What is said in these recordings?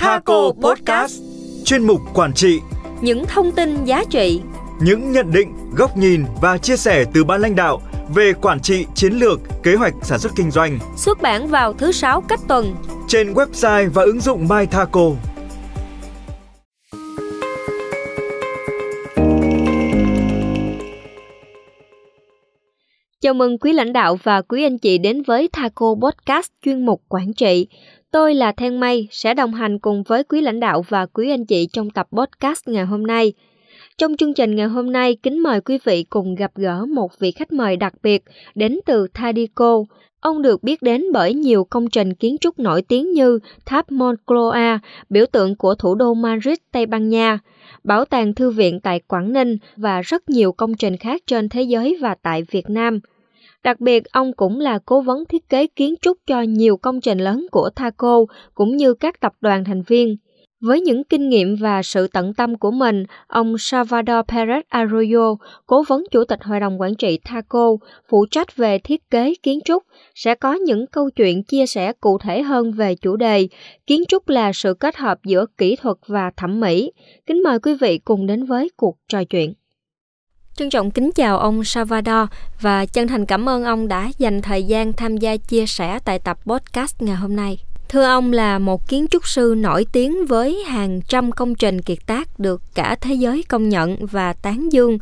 Thaco Podcast. Chuyên mục quản trị. Những thông tin giá trị. Những nhận định, góc nhìn và chia sẻ từ ban lãnh đạo về quản trị, chiến lược, kế hoạch sản xuất kinh doanh. Xuất bản vào thứ 6 cách tuần. Trên website và ứng dụng My Thaco. Chào mừng quý lãnh đạo và quý anh chị đến với Thaco Podcast chuyên mục quản trị. Tôi là Thanh Mây, sẽ đồng hành cùng với quý lãnh đạo và quý anh chị trong tập podcast ngày hôm nay. Trong chương trình ngày hôm nay, kính mời quý vị cùng gặp gỡ một vị khách mời đặc biệt đến từ Tadico. Ông được biết đến bởi nhiều công trình kiến trúc nổi tiếng như tháp Moncloa, biểu tượng của thủ đô Madrid, Tây Ban Nha, bảo tàng thư viện tại Quảng Ninh và rất nhiều công trình khác trên thế giới và tại Việt Nam. Đặc biệt, ông cũng là cố vấn thiết kế kiến trúc cho nhiều công trình lớn của Thaco cũng như các tập đoàn thành viên. Với những kinh nghiệm và sự tận tâm của mình, ông Salvador Perez Arroyo, cố vấn chủ tịch hội đồng quản trị Thaco, phụ trách về thiết kế kiến trúc, sẽ có những câu chuyện chia sẻ cụ thể hơn về chủ đề kiến trúc là sự kết hợp giữa kỹ thuật và thẩm mỹ. Kính mời quý vị cùng đến với cuộc trò chuyện. Trân trọng kính chào ông Salvador và chân thành cảm ơn ông đã dành thời gian tham gia chia sẻ tại tập podcast ngày hôm nay. Thưa ông là một kiến trúc sư nổi tiếng với hàng trăm công trình kiệt tác được cả thế giới công nhận và tán dương,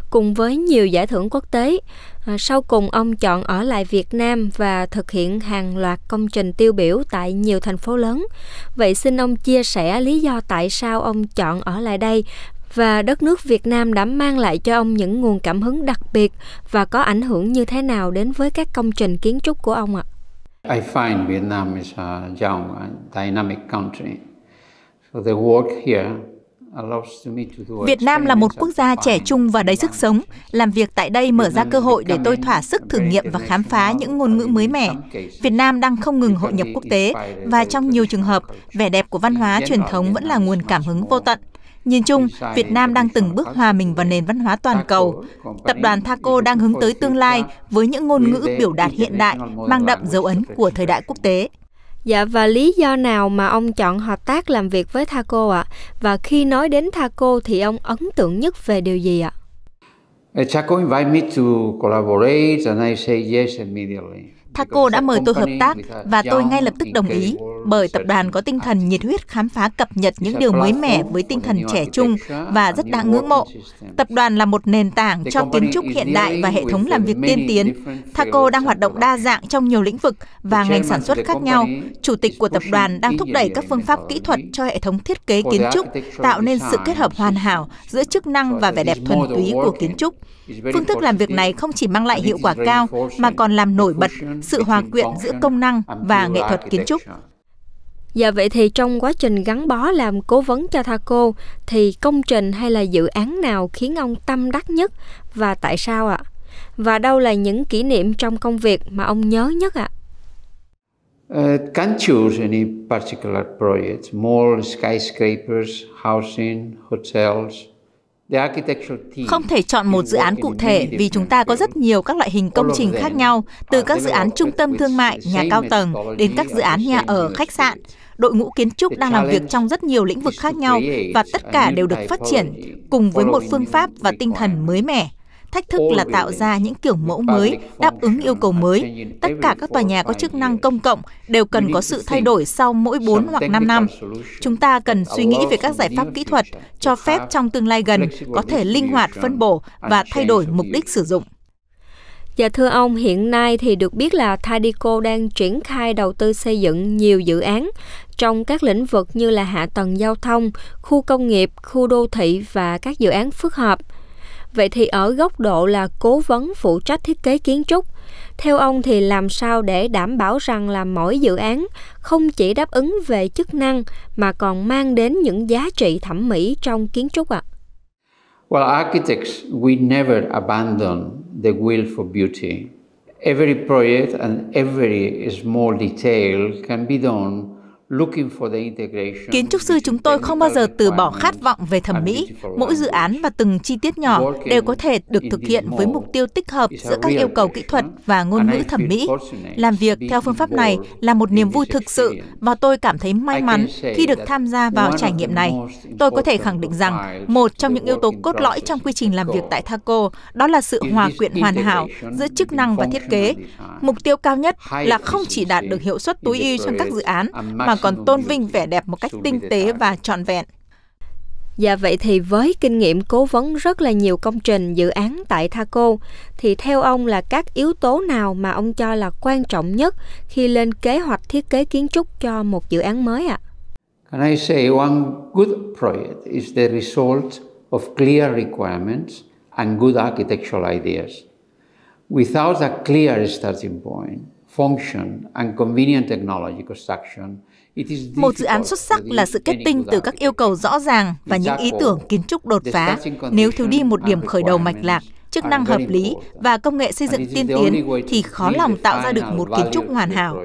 cùng với nhiều giải thưởng quốc tế. Sau cùng ông chọn ở lại Việt Nam và thực hiện hàng loạt công trình tiêu biểu tại nhiều thành phố lớn. Vậy xin ông chia sẻ lý do tại sao ông chọn ở lại đây và đất nước Việt Nam đã mang lại cho ông những nguồn cảm hứng đặc biệt và có ảnh hưởng như thế nào đến với các công trình kiến trúc của ông ạ? I find Vietnam is a young and dynamic country. So the work here allows me to do. Việt Nam là một quốc gia trẻ trung và đầy sức sống. Làm việc tại đây mở ra cơ hội để tôi thỏa sức thử nghiệm và khám phá những ngôn ngữ mới mẻ. Việt Nam đang không ngừng hội nhập quốc tế và trong nhiều trường hợp, vẻ đẹp của văn hóa truyền thống vẫn là nguồn cảm hứng vô tận. Nhìn chung, Việt Nam đang từng bước hòa mình vào nền văn hóa toàn cầu. Tập đoàn Thaco đang hướng tới tương lai với những ngôn ngữ biểu đạt hiện đại, mang đậm dấu ấn của thời đại quốc tế. Dạ, và lý do nào mà ông chọn hợp tác làm việc với Thaco ạ? Và khi nói đến Thaco thì ông ấn tượng nhất về điều gì ạ? Thaco invited me to collaborate and I say yes immediately. Thaco đã mời tôi hợp tác và tôi ngay lập tức đồng ý, bởi tập đoàn có tinh thần nhiệt huyết khám phá cập nhật những điều mới mẻ với tinh thần trẻ trung và rất đáng ngưỡng mộ. Tập đoàn là một nền tảng cho kiến trúc hiện đại và hệ thống làm việc tiên tiến. Thaco đang hoạt động đa dạng trong nhiều lĩnh vực và ngành sản xuất khác nhau. Chủ tịch của tập đoàn đang thúc đẩy các phương pháp kỹ thuật cho hệ thống thiết kế kiến trúc, tạo nên sự kết hợp hoàn hảo giữa chức năng và vẻ đẹp thuần túy của kiến trúc. Phương thức làm việc này không chỉ mang lại hiệu quả cao mà còn làm nổi bật sự hòa quyện giữa công năng và nghệ thuật kiến trúc. Dạ, vậy thì trong quá trình gắn bó làm cố vấn cho Thaco thì công trình hay là dự án nào khiến ông tâm đắc nhất và tại sao ạ? Và đâu là những kỷ niệm trong công việc mà ông nhớ nhất ạ? Can't choose any particular project. Small skyscrapers, housing, hotels. Không thể chọn một dự án cụ thể vì chúng ta có rất nhiều các loại hình công trình khác nhau, từ các dự án trung tâm thương mại, nhà cao tầng đến các dự án nhà ở, khách sạn. Đội ngũ kiến trúc đang làm việc trong rất nhiều lĩnh vực khác nhau và tất cả đều được phát triển cùng với một phương pháp và tinh thần mới mẻ. Thách thức là tạo ra những kiểu mẫu mới, đáp ứng yêu cầu mới. Tất cả các tòa nhà có chức năng công cộng đều cần có sự thay đổi sau mỗi 4 hoặc 5 năm. Chúng ta cần suy nghĩ về các giải pháp kỹ thuật, cho phép trong tương lai gần có thể linh hoạt phân bổ và thay đổi mục đích sử dụng. Dạ thưa ông, hiện nay thì được biết là Thaco đang triển khai đầu tư xây dựng nhiều dự án trong các lĩnh vực như là hạ tầng giao thông, khu công nghiệp, khu đô thị và các dự án phức hợp. Vậy thì ở góc độ là cố vấn phụ trách thiết kế kiến trúc, theo ông thì làm sao để đảm bảo rằng là mỗi dự án không chỉ đáp ứng về chức năng mà còn mang đến những giá trị thẩm mỹ trong kiến trúc ạ? Well, architects, we never abandon the will for beauty. Every project and every small detail can be done Kiến trúc sư chúng tôi không bao giờ từ bỏ khát vọng về thẩm mỹ. Mỗi dự án và từng chi tiết nhỏ đều có thể được thực hiện với mục tiêu tích hợp giữa các yêu cầu kỹ thuật và ngôn ngữ thẩm mỹ. Làm việc theo phương pháp này là một niềm vui thực sự và tôi cảm thấy may mắn khi được tham gia vào trải nghiệm này. Tôi có thể khẳng định rằng một trong những yếu tố cốt lõi trong quy trình làm việc tại Thaco đó là sự hòa quyện hoàn hảo giữa chức năng và thiết kế. Mục tiêu cao nhất là không chỉ đạt được hiệu suất tối ưu trong các dự án mà còn tôn vinh vẻ đẹp một cách tinh tế và trọn vẹn. Dạ vậy thì với kinh nghiệm cố vấn rất là nhiều công trình dự án tại Thaco, thì theo ông là các yếu tố nào mà ông cho là quan trọng nhất khi lên kế hoạch thiết kế kiến trúc cho một dự án mới ạ? Can I say one good project is the result of clear requirements and good architectural ideas. Without a clear starting point, function and convenient technology construction, một dự án xuất sắc là sự kết tinh từ các yêu cầu rõ ràng và những ý tưởng kiến trúc đột phá. Nếu thiếu đi một điểm khởi đầu mạch lạc, chức năng hợp lý và công nghệ xây dựng tiên tiến thì khó lòng tạo ra được một kiến trúc hoàn hảo.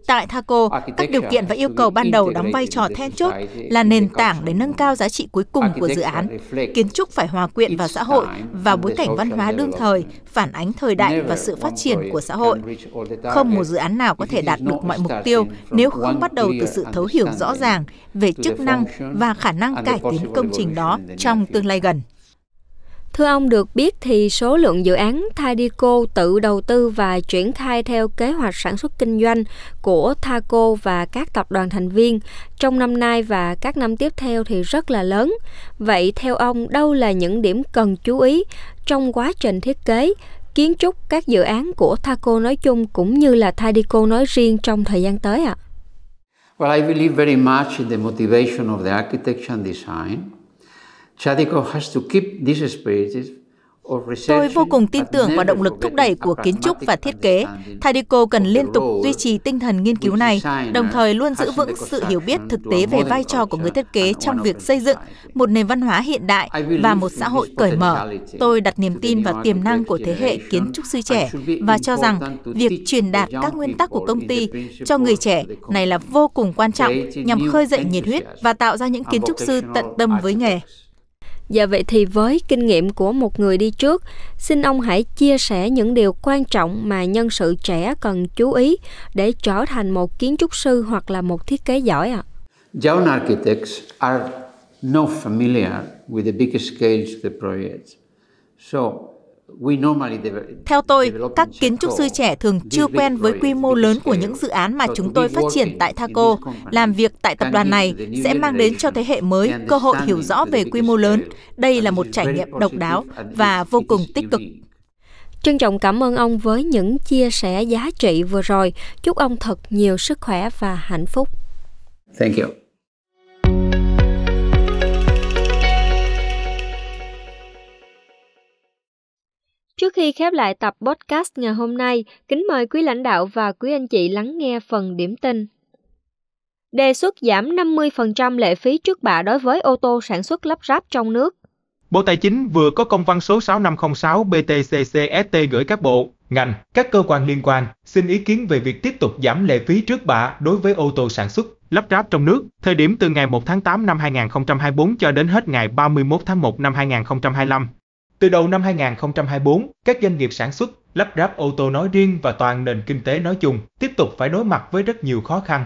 Tại Thaco, các điều kiện và yêu cầu ban đầu đóng vai trò then chốt là nền tảng để nâng cao giá trị cuối cùng của dự án. Kiến trúc phải hòa quyện vào xã hội và bối cảnh văn hóa đương thời, phản ánh thời đại và sự phát triển của xã hội. Không một dự án nào có thể đạt được mọi mục tiêu nếu không bắt đầu từ sự thấu hiểu rõ ràng về chức năng và khả năng cải tiến công trình đó trong tương lai gần. Thưa ông, được biết thì số lượng dự án Thaco tự đầu tư và triển khai theo kế hoạch sản xuất kinh doanh của Thaco và các tập đoàn thành viên trong năm nay và các năm tiếp theo thì rất là lớn. Vậy theo ông, đâu là những điểm cần chú ý trong quá trình thiết kế, kiến trúc các dự án của Thaco nói chung cũng như là Thaco nói riêng trong thời gian tới ạ? Well, I believe very much in the motivation of the architecture and design. Thaco has to keep these spirited. Tôi vô cùng tin tưởng vào động lực thúc đẩy của kiến trúc và thiết kế. Thaco cần liên tục duy trì tinh thần nghiên cứu này, đồng thời luôn giữ vững sự hiểu biết thực tế về vai trò của người thiết kế trong việc xây dựng một nền văn hóa hiện đại và một xã hội cởi mở. Tôi đặt niềm tin vào tiềm năng của thế hệ kiến trúc sư trẻ và cho rằng việc truyền đạt các nguyên tắc của công ty cho người trẻ này là vô cùng quan trọng nhằm khơi dậy nhiệt huyết và tạo ra những kiến trúc sư tận tâm với nghề. Dạ vậy thì với kinh nghiệm của một người đi trước, xin ông hãy chia sẻ những điều quan trọng mà nhân sự trẻ cần chú ý để trở thành một kiến trúc sư hoặc là một thiết kế giỏi ạ. Young architects are not familiar with the big scales of the project. Theo tôi, các kiến trúc sư trẻ thường chưa quen với quy mô lớn của những dự án mà chúng tôi phát triển tại Thaco. Làm việc tại tập đoàn này sẽ mang đến cho thế hệ mới cơ hội hiểu rõ về quy mô lớn. Đây là một trải nghiệm độc đáo và vô cùng tích cực. Trân trọng cảm ơn ông với những chia sẻ giá trị vừa rồi. Chúc ông thật nhiều sức khỏe và hạnh phúc. Thank you. Trước khi khép lại tập podcast ngày hôm nay, kính mời quý lãnh đạo và quý anh chị lắng nghe phần điểm tin. Đề xuất giảm 50% lệ phí trước bạ đối với ô tô sản xuất lắp ráp trong nước. Bộ Tài chính vừa có công văn số 6506 BTCCST gửi các bộ, ngành, các cơ quan liên quan, xin ý kiến về việc tiếp tục giảm lệ phí trước bạ đối với ô tô sản xuất, lắp ráp trong nước, thời điểm từ ngày 1 tháng 8 năm 2024 cho đến hết ngày 31 tháng 1 năm 2025. Từ đầu năm 2024, các doanh nghiệp sản xuất, lắp ráp ô tô nói riêng và toàn nền kinh tế nói chung tiếp tục phải đối mặt với rất nhiều khó khăn.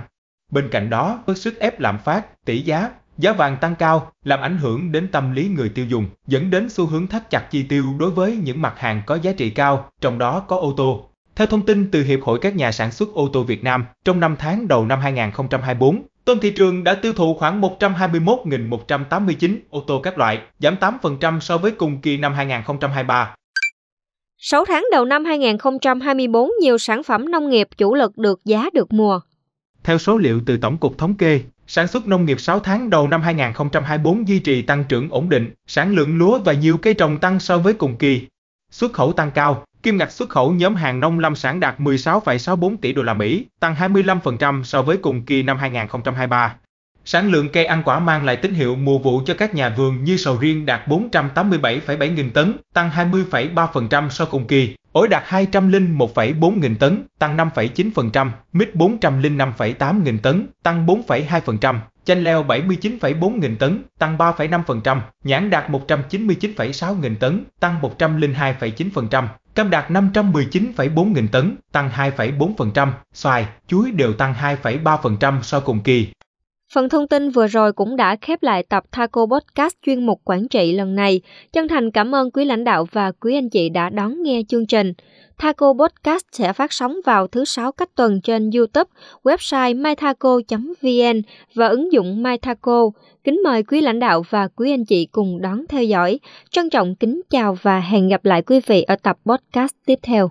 Bên cạnh đó, với sức ép lạm phát, tỷ giá, giá vàng tăng cao làm ảnh hưởng đến tâm lý người tiêu dùng, dẫn đến xu hướng thắt chặt chi tiêu đối với những mặt hàng có giá trị cao, trong đó có ô tô. Theo thông tin từ Hiệp hội các nhà sản xuất ô tô Việt Nam, trong 5 tháng đầu năm 2024, toàn thị trường đã tiêu thụ khoảng 121.189 ô tô các loại, giảm 8% so với cùng kỳ năm 2023. 6 tháng đầu năm 2024, nhiều sản phẩm nông nghiệp chủ lực được giá được mùa. Theo số liệu từ Tổng cục Thống kê, sản xuất nông nghiệp 6 tháng đầu năm 2024 duy trì tăng trưởng ổn định, sản lượng lúa và nhiều cây trồng tăng so với cùng kỳ. Xuất khẩu tăng cao, kim ngạch xuất khẩu nhóm hàng nông lâm sản đạt 16,64 tỷ đô la Mỹ, tăng 25% so với cùng kỳ năm 2023. Sản lượng cây ăn quả mang lại tín hiệu mùa vụ cho các nhà vườn như sầu riêng đạt 487,7 nghìn tấn, tăng 20,3% so cùng kỳ, ổi đạt 201,4 nghìn tấn, tăng 5,9%, mít 405,8 nghìn tấn, tăng 4,2%, chanh leo 79,4 nghìn tấn, tăng 3,5%, nhãn đạt 199,6 nghìn tấn, tăng 102,9%, cam đạt 519,4 nghìn tấn, tăng 2,4%, xoài, chuối đều tăng 2,3% so cùng kỳ. Phần thông tin vừa rồi cũng đã khép lại tập Thaco Podcast chuyên mục quản trị lần này. Chân thành cảm ơn quý lãnh đạo và quý anh chị đã đón nghe chương trình. Thaco Podcast sẽ phát sóng vào thứ 6 cách tuần trên YouTube, website mythaco.vn và ứng dụng MyThaco. Kính mời quý lãnh đạo và quý anh chị cùng đón theo dõi. Trân trọng kính chào và hẹn gặp lại quý vị ở tập podcast tiếp theo.